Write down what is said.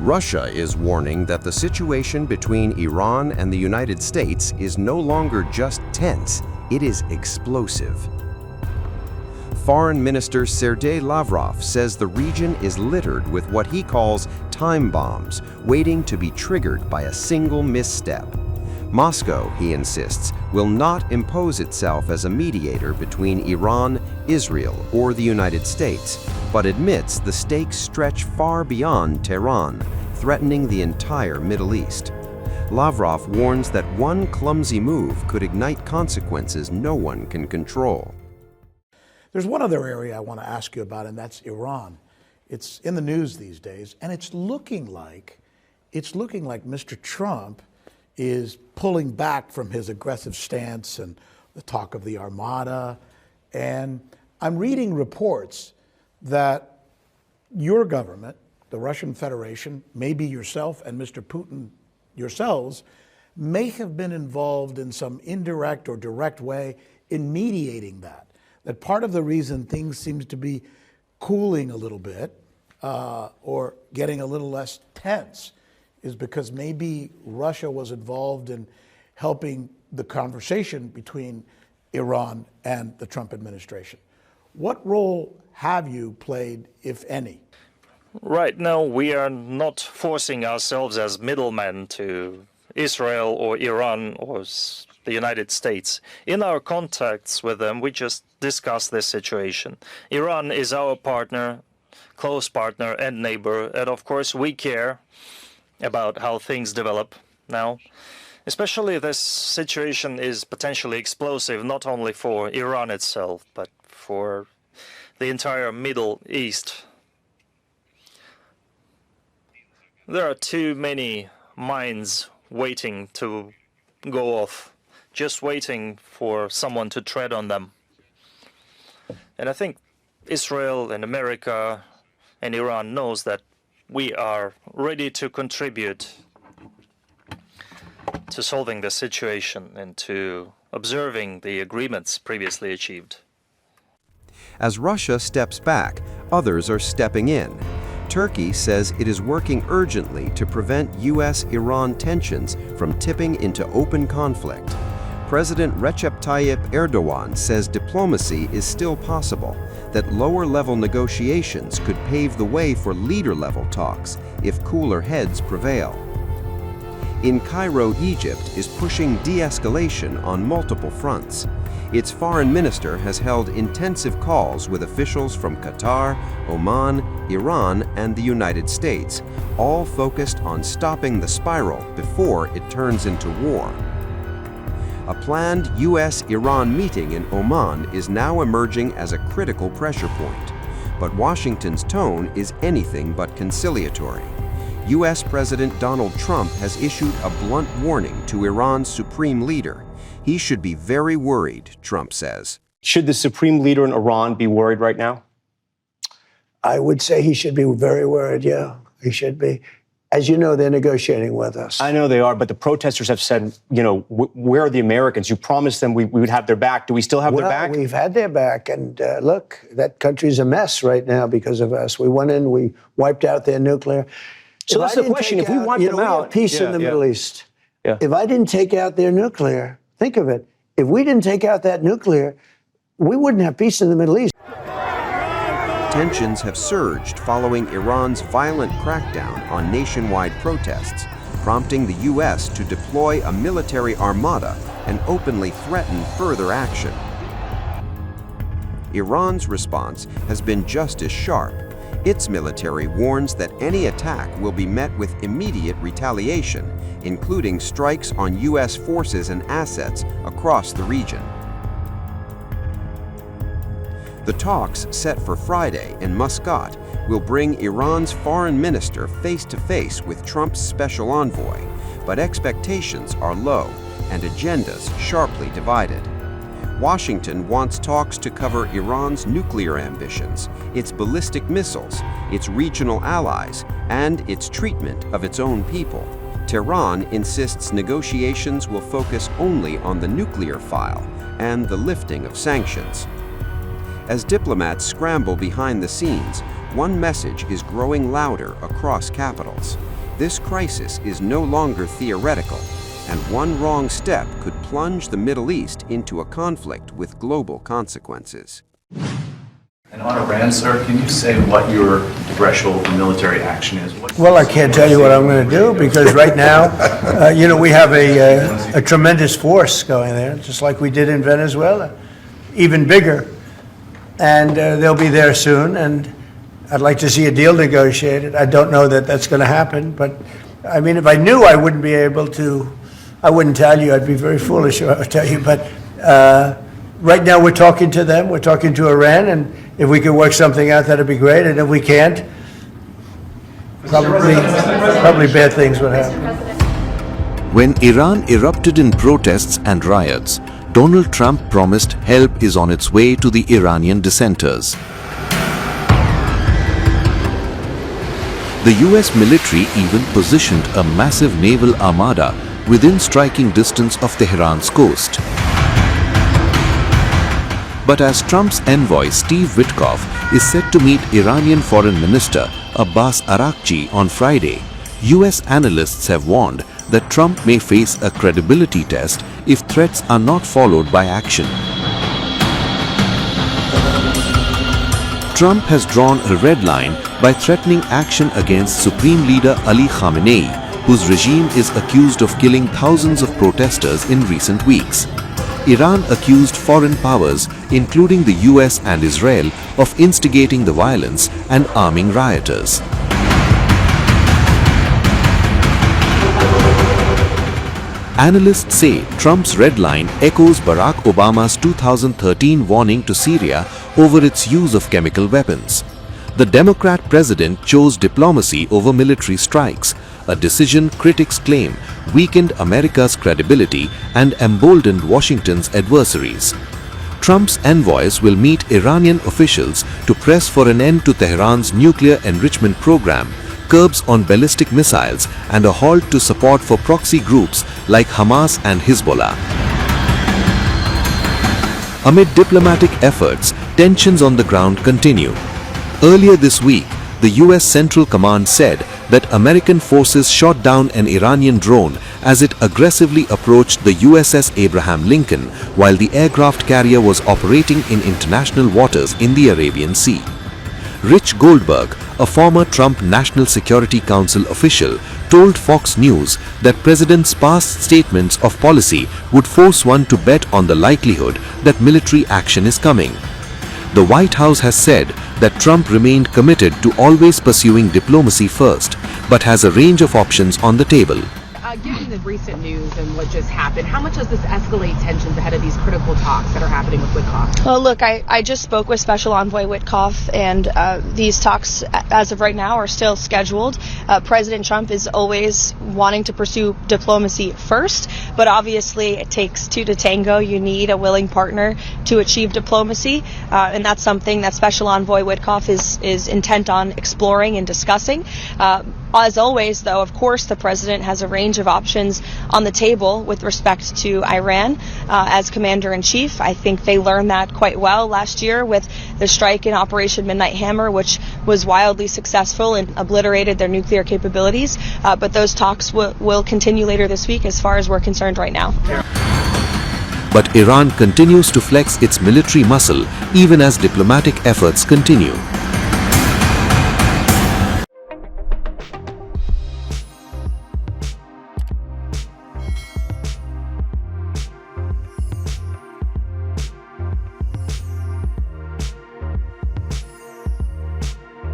Russia is warning that the situation between Iran and the United States is no longer just tense, it is explosive. Foreign Minister Sergey Lavrov says the region is littered with what he calls time bombs, waiting to be triggered by a single misstep. Moscow, he insists, will not impose itself as a mediator between Iran, Israel, or the United States, but admits the stakes stretch far beyond Tehran, threatening the entire Middle East. Lavrov warns that one clumsy move could ignite consequences no one can control. There's one other area I want to ask you about, and that's Iran. It's in the news these days, and it's looking like Mr. Trump is pulling back from his aggressive stance and the talk of the Armada. And I'm reading reports that your government, the Russian Federation, maybe yourself and Mr. Putin yourselves, may have been involved in some indirect or direct way in mediating that. That part of the reason things seem to be cooling a little bit or getting a little less tense is because maybe Russia was involved in helping the conversation between Iran and the Trump administration. What role have you played, if any? Right now, we are not forcing ourselves as middlemen to Israel or Iran or the United States. In our contacts with them, we just discuss this situation. Iran is our partner, close partner and neighbor, and of course we care about how things develop now. Especially this situation is potentially explosive, not only for Iran itself, but for the entire Middle East. There are too many mines waiting to go off, just waiting for someone to tread on them. And I think Israel and America and Iran knows that we are ready to contribute to solving the situation and to observing the agreements previously achieved. As Russia steps back, others are stepping in. Turkey says it is working urgently to prevent U.S.-Iran tensions from tipping into open conflict. President Recep Tayyip Erdogan says diplomacy is still possible, that lower-level negotiations could pave the way for leader-level talks if cooler heads prevail. In Cairo, Egypt is pushing de-escalation on multiple fronts. Its foreign minister has held intensive calls with officials from Qatar, Oman, Iran, and the United States, all focused on stopping the spiral before it turns into war. A planned U.S.-Iran meeting in Oman is now emerging as a critical pressure point, but Washington's tone is anything but conciliatory. U.S. President Donald Trump has issued a blunt warning to Iran's supreme leader. He should be very worried, Trump says. Should the supreme leader in Iran be worried right now? I would say he should be very worried, yeah, he should be. As you know, they're negotiating with us. I know they are, but the protesters have said, you know, where are the Americans? You promised them we would have their back. Do we still have their back? We've had their back, and look, that country's a mess right now because of us. We went in, we wiped out their nuclear. So that's the question. If we wipe them out, we have peace in the Middle East. Yeah. If I didn't take out their nuclear, think of it. If we didn't take out that nuclear, we wouldn't have peace in the Middle East. Tensions have surged following Iran's violent crackdown on nationwide protests, prompting the U.S. to deploy a military armada and openly threaten further action. Iran's response has been just as sharp. Its military warns that any attack will be met with immediate retaliation, including strikes on U.S. forces and assets across the region. The talks set for Friday in Muscat will bring Iran's foreign minister face-to-face with Trump's special envoy, but expectations are low and agendas sharply divided. Washington wants talks to cover Iran's nuclear ambitions, its ballistic missiles, its regional allies, and its treatment of its own people. Tehran insists negotiations will focus only on the nuclear file and the lifting of sanctions. As diplomats scramble behind the scenes, one message is growing louder across capitals. This crisis is no longer theoretical, and one wrong step could plunge the Middle East into a conflict with global consequences. And on Iran, sir, can you say what your threshold for military action is? Well, I can't tell you what I'm going to do because right now, we have a tremendous force going there, just like we did in Venezuela, even bigger. And they'll be there soon, and I'd like to see a deal negotiated. I don't know that that's going to happen, but I mean, if I knew I wouldn't be able to, I wouldn't tell you. I'd be very foolish if I would tell you. But right now we're talking to them. We're talking to Iran, and if we could work something out, that'd be great. And if we can't, probably bad things would happen. When Iran erupted in protests and riots, Donald Trump promised help is on its way to the Iranian dissenters. The US military even positioned a massive naval armada within striking distance of Tehran's coast. But as Trump's envoy Steve Witkoff is set to meet Iranian Foreign Minister Abbas Araghchi on Friday, US analysts have warned that Trump may face a credibility test if threats are not followed by action. Trump has drawn a red line by threatening action against Supreme Leader Ali Khamenei, whose regime is accused of killing thousands of protesters in recent weeks. Iran accused foreign powers, including the US and Israel, of instigating the violence and arming rioters. Analysts say Trump's red line echoes Barack Obama's 2013 warning to Syria over its use of chemical weapons. The Democrat president chose diplomacy over military strikes, a decision critics claim weakened America's credibility and emboldened Washington's adversaries. Trump's envoys will meet Iranian officials to press for an end to Tehran's nuclear enrichment program, curbs on ballistic missiles, and a halt to support for proxy groups like Hamas and Hezbollah. Amid diplomatic efforts, tensions on the ground continue. Earlier this week, the US Central Command said that American forces shot down an Iranian drone as it aggressively approached the USS Abraham Lincoln while the aircraft carrier was operating in international waters in the Arabian Sea. Rich Goldberg, a former Trump National Security Council official, told Fox News that President's past statements of policy would force one to bet on the likelihood that military action is coming. The White House has said that Trump remained committed to always pursuing diplomacy first, but has a range of options on the table. Given the recent news and what just happened, how much does this escalate tensions ahead of these critical talks that are happening with Witkoff? Well, look, I just spoke with Special Envoy Witkoff, and these talks, as of right now, are still scheduled. President Trump is always wanting to pursue diplomacy first, but obviously it takes two to tango. You need a willing partner to achieve diplomacy, and that's something that Special Envoy Witkoff is intent on exploring and discussing. As always, though, of course, the president has a range of options on the table with respect to Iran. As commander-in-chief, I think they learned that quite well last year with the strike in Operation Midnight Hammer, which was wildly successful and obliterated their nuclear capabilities. But those talks will continue later this week as far as we're concerned right now. But Iran continues to flex its military muscle even as diplomatic efforts continue.